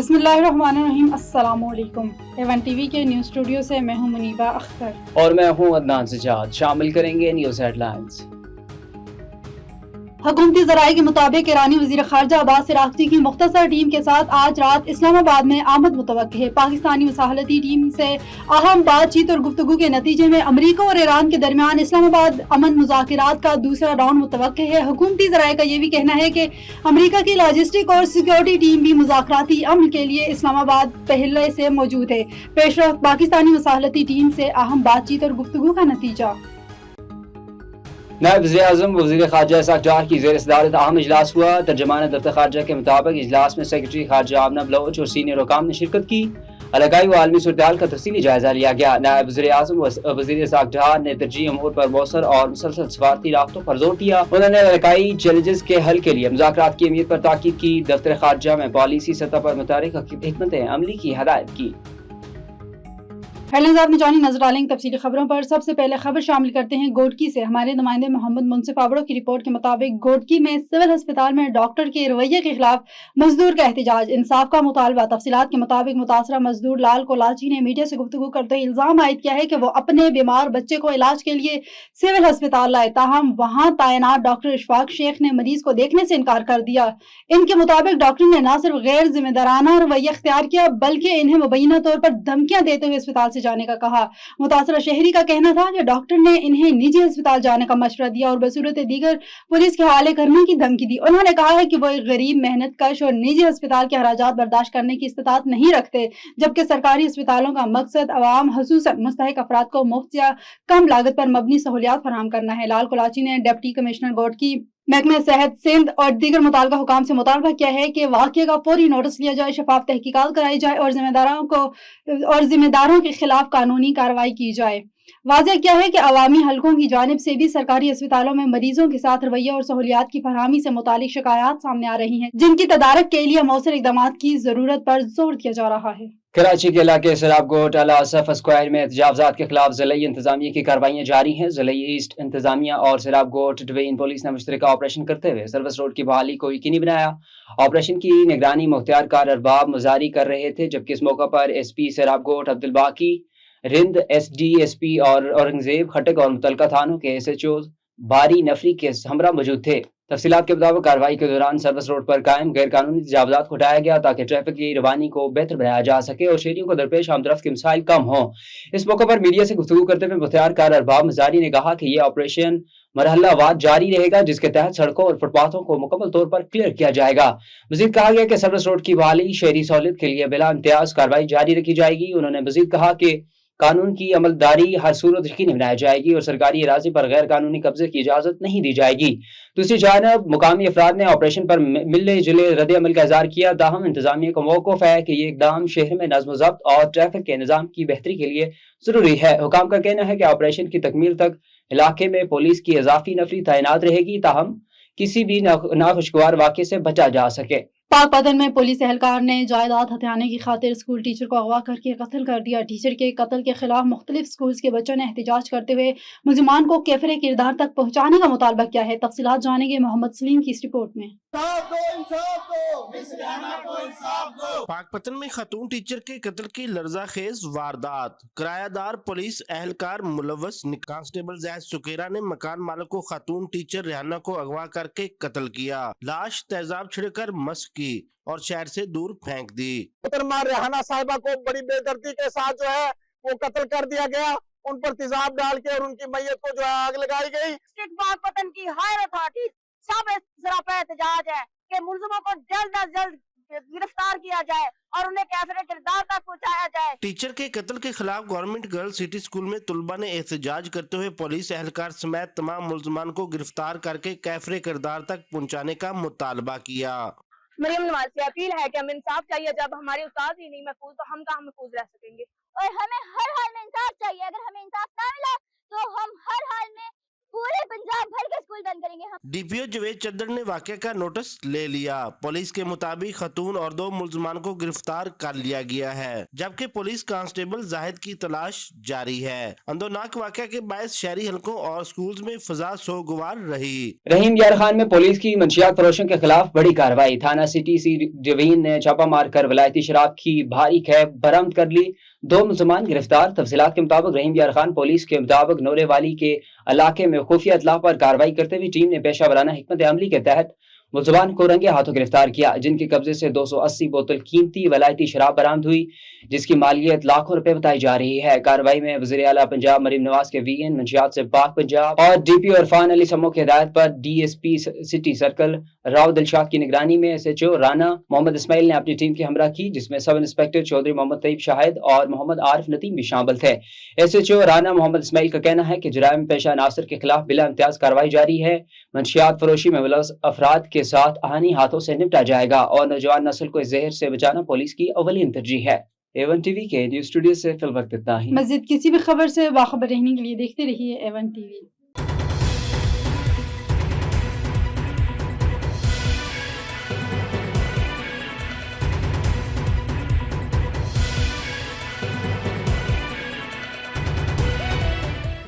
बिस्मिल्लाहिर्रहमानिर्रहीम। अस्सलाम वालेकुम। A1 टीवी के न्यूज़ स्टूडियो से मैं हूं मुनीबा अख्तर और मैं हूं अदनान सजाद। शामिल करेंगे न्यूज़ हेडलाइंस। हुकूमती ज़राए के मुताबिक ईरानी वज़ीर ख़ारजा अब्बास अराग़ची की मुख्तसर टीम के साथ आज रात इस्लामाबाद में आमद मुतवक्किल है। पाकिस्तानी मुसाहलती टीम से अहम बातचीत और गुफ्तगू के नतीजे में अमरीका और ईरान के दरमियान इस्लामाबाद अमन मुज़ाकरात का दूसरा राउंड मुतवक्किल है। हुकूमती ज़राए का ये भी कहना है कि अमरीका की लॉजिस्टिक और सिक्योरिटी टीम भी मुज़ाकराती अमल के लिए इस्लामाबाद पहले से मौजूद है। पेशरफ्त पाकिस्तानी मुसाहलती टीम से अहम बातचीत और गुफ्तगू का नतीजा। नायब वज़ीर-ए-आज़म वज़ीर ख़ारजा इसाक डार की ज़ेर सदारत अहम इजलास हुआ। तर्जमान दफ्तर ख़ारजा के मुताबिक इजलास में सेक्रेटरी ख़ारजा आमना बलोच और सीनियर हुकाम ने शिरकत की। इलाकाई व आलमी सूरत-ए-हाल का तफसीली जायजा लिया गया। नायब वज़ीर-ए-आज़म वज़ीर इसाक डार ने तरजीही अमूर पर मौसर और मुसलसल सफारती राब्तों पर जोर दिया। उन्होंने इलाकाई चैलेंजेस के हल के लिए मुज़ाकरात की अहमियत पर ताकीद की। दफ्तर ख़ारजा में पॉलिसी सतह पर मुतारिक हिकमत अमली की हदायत की। हेडलाइंस आप में जानी नजर डालेंगे तफसीली खबरों पर। सबसे पहले खबर शामिल करते हैं गोडकी से। हमारे नुमाइंदे मोहम्मद मुंसिफ आबड़ो की रिपोर्ट के मुताबिक गोडकी में सिविल अस्पताल में डॉक्टर के रवैये के खिलाफ मजदूर का एहतजाज, इंसाफ का मुतालबा। तफसीलात के मुताबिक मुतासरा मजदूर लाल कोलाची ने मीडिया से गुफ्तगू करते हुए इल्जाम आयद किया है कि वो अपने बीमार बच्चे को इलाज के लिए सिविल अस्पताल लाए, ताहम वहां तैनात डॉक्टर इशफाक शेख ने मरीज को देखने से इनकार कर दिया। इनके मुताबिक डॉक्टर ने न सिर्फ गैर जिम्मेदाराना रवैया इख्तियार किया बल्कि इन्हें मुबैना तौर पर धमकियां देते हुए अस्पताल से जाने का कहा। मुतासरा शहरी का कहना था कि डॉक्टर ने इन्हें निजी अस्पताल जाने का मशवरा दिया और बसूरत दीगर पुलिस के हवाले करने की धमकी दी। उन्होंने कहा है कि वो एक गरीब, मेहनत कश और निजी अस्पताल के अखराजात बर्दाश्त करने की इस्तिताअत नहीं रखते, जबकि सरकारी अस्पतालों का मकसद अवाम हुसूसन मुस्तहिक अफराद को मुफ्त या कम लागत पर मबनी सहूलियात फराहम करना है। लाल कोलाची ने डिप्टी कमिश्नर गोडकी, महकमे सेहत सिंध और दीगर मुताल्लिका हुकाम से मुतालबा किया है कि वाक़ये का फौरी नोटिस लिया जाए, शफाफ तहकीकात कराई जाए और जिम्मेदारों के खिलाफ कानूनी कार्रवाई की जाए। वाज़ेह किया है कि अवामी हलकों की जानिब से भी सरकारी अस्पतालों में मरीजों के साथ रवैया और सहूलियात की फरहमी से मुतालिक शिकायत सामने आ रही हैं, जिनकी तदारक के लिए मौसर इक़दाम की जरूरत पर जोर दिया जा रहा है। कराची के इलाके सराबकोट अला असफ स्क्वायर में एहतजाजात के खिलाफ ज़िलई इंतजामिया की कार्रवाइयाँ जारी हैं। ज़िलई ईस्ट इंतजामिया और सराबकोट डिवीजन पुलिस ने मुश्तरका ऑपरेशन करते हुए सर्विस रोड की बहाली को यकीनी बनाया। ऑपरेशन की निगरानी मुख्तियार कार अरबाब मुजारी कर रहे थे, जबकि इस मौका पर SP सराबकोट अब्दुल बाकी, रिंद SDSP और औरंगजेब खटक और मुतलका थानों के SHO बारी नफरी के हमरा मौजूद थे। तफसीलात के मुताबिक कार्रवाई के दौरान सर्विस रोड पर कायम गैर कानूनी तजावुज़ात को हटाया गया ताकि ट्रैफिक की रवानी को बेहतर बनाया जा सके और शहरियों को दरपेश आमदरफ्त के मसाइल कम हों। इस मौके पर मीडिया से गुफ्तगू करते हुए मुख्तियार कार अरबाब मजारी ने कहा कि यह ऑपरेशन मरहलावार जारी रहेगा, जिसके तहत सड़कों और फुटपाथों को मुकम्मल तौर पर क्लियर किया जाएगा। मजीद कहा गया कि सर्विस रोड की बहाली शहरी सहूलियत के लिए बिला इम्तियाज कार्रवाई जारी रखी जाएगी। उन्होंने मजीद कहा कि कानून की अमलदारी हर सूरत यकीनी बनाई जाएगी और सरकारी अराज़ी पर गैर कानूनी कब्जे की इजाज़त नहीं दी जाएगी। दूसरी जानब मुकामी अफराद ने ऑपरेशन पर मिले जुले रद्द अमल का इज़हार किया। ताहम इंतजामिया को मौक़िफ़ है कि ये इक़दाम शहर में नज़्म ज़ब्त और ट्रैफिक के निज़ाम की बेहतरी के लिए ज़रूरी है। हुकाम का कहना है कि ऑपरेशन की तकमील तक इलाके में पुलिस की इजाफी नफरी तैनात रहेगी, ताहम किसी भी नाखुशगवार वाक़े से बचा जा सके। पाकपतन में पुलिस एहलकार ने जायदाद हथियाने की खातिर स्कूल टीचर को अगवा करके कत्ल कर दिया। टीचर के कत्ल के खिलाफ मुख्तलिफ स्कूल्स के बच्चों ने एहतजाज करते हुए मुलजिमान को कैफरे किरदार तक पहुँचाने का मुतालबा किया है। तफसीलात जानेंगे मोहम्मद सलीम की इस रिपोर्ट में। पाकपतन में खातून टीचर के कत्ल की लर्जाखेज वारदात, किरायादार पुलिस एहलकार मुलव्वस। कांस्टेबल जैद सुकेरा ने मकान मालिक को खातून टीचर रेहाना को अगवा करके कत्ल किया। लाश तेजाब छिड़कर मस्क की और शहर से दूर फेंक दी। मोहतरमा रेहाना साहिबा को बड़ी बेदर्दी के साथ जो है वो कत्ल कर दिया गया। उन पर तेजाब डाल के और उनकी मैयत को जो है आग लगाई गई। पाकपतन की हायर अथॉरिटी सब सरापा एहतजाज है कि मुलजिमों को जल्द अज जल्द गिरफ्तार किया जाए और उन्हें कैफरे किरदार तक पहुंचाया जाए। टीचर के कत्ल के खिलाफ गवर्नमेंट गर्ल्स सिटी स्कूल में तुलबा ने एहतजाज करते हुए पुलिस एहलकार समेत तमाम मुलजिमान को गिरफ्तार करके कैफरे किरदार तक पहुंचाने का मुतालबा किया। मरियम नवाज से अपील है कि हमें इंसाफ चाहिए। जब हमारे उस्ताद ही नहीं महफूज तो हम कहाँ महफूज रह सकेंगे। और हमें हर हाल में इंसाफ चाहिए। अगर हमें इंसाफ ना मिला तो हम हर हाल में पूरे पंजाब भर के स्कूल बंद करेंगे हम। डीपीओ जवेद चद्दर ने वाक़े का नोटिस ले लिया। पुलिस के मुताबिक खतून और 2 मुलजमान को गिरफ्तार कर लिया गया है, जबकि पुलिस कांस्टेबल जाहिद की तलाश जारी है। अंदोनाक वाक़े के बायस शहरी हलकों और स्कूल्स में फिजा सोगवार रही। रहीम यार खान में पुलिस की मंशियात फरोशों के खिलाफ बड़ी कार्रवाई। थाना सिटी सी डिवीजन ने छापा मारकर विलायती शराब की भारी खेप बरामद कर ली। 2 मुलजमान गिरफ्तार। तफसीलात के मुताबिक रहीम यार खान पुलिस के मुताबिक नोरे वाली के इलाके में खुफिया इत्तला पर कार्रवाई करते हुए टीम ने पेशा वराना हिकमत अमली के तहत मुलजमान को रंगे हाथों गिरफ्तार किया, जिनके कब्जे से 280 बोतल कीमती वलायती शराब बरामद हुई, जिसकी मालियत लाखों रुपए बताई जा रही है। कार्रवाई में वज़ीर आला पंजाब मरीम नवाज के वीएन मंशियात से पाक पंजाब और डीपीओ इरफान अली समो की हिदायत पर DSP city circle Rao Dilshad की निगरानी में एसएचओ राना मोहम्मद इस्माइल ने अपनी टीम की हमरा की, जिसमें सब इंस्पेक्टर चौधरी मोहम्मद तैयब शाहिद और मोहम्मद आरिफ नदीम भी शामिल थे। एसएचओ राना मोहम्मद इस्माइल का कहना है कि जराइम पेशा अनासर के खिलाफ बिला इम्तियाज कार्रवाई जारी है। मंशियात फरोशी में मुलव्वस अफराद के साथ आहानी हाथों से निपटा जाएगा और नौजवान नस्ल को इस जहर से बचाना पुलिस की अव्वलीन तरजीह है। A1 टीवी के न्यूज स्टूडियो से फिल वक्त इतना ही। मज़ीद किसी भी खबर से बाखबर रहने के लिए देखते रहिए A1 टीवी।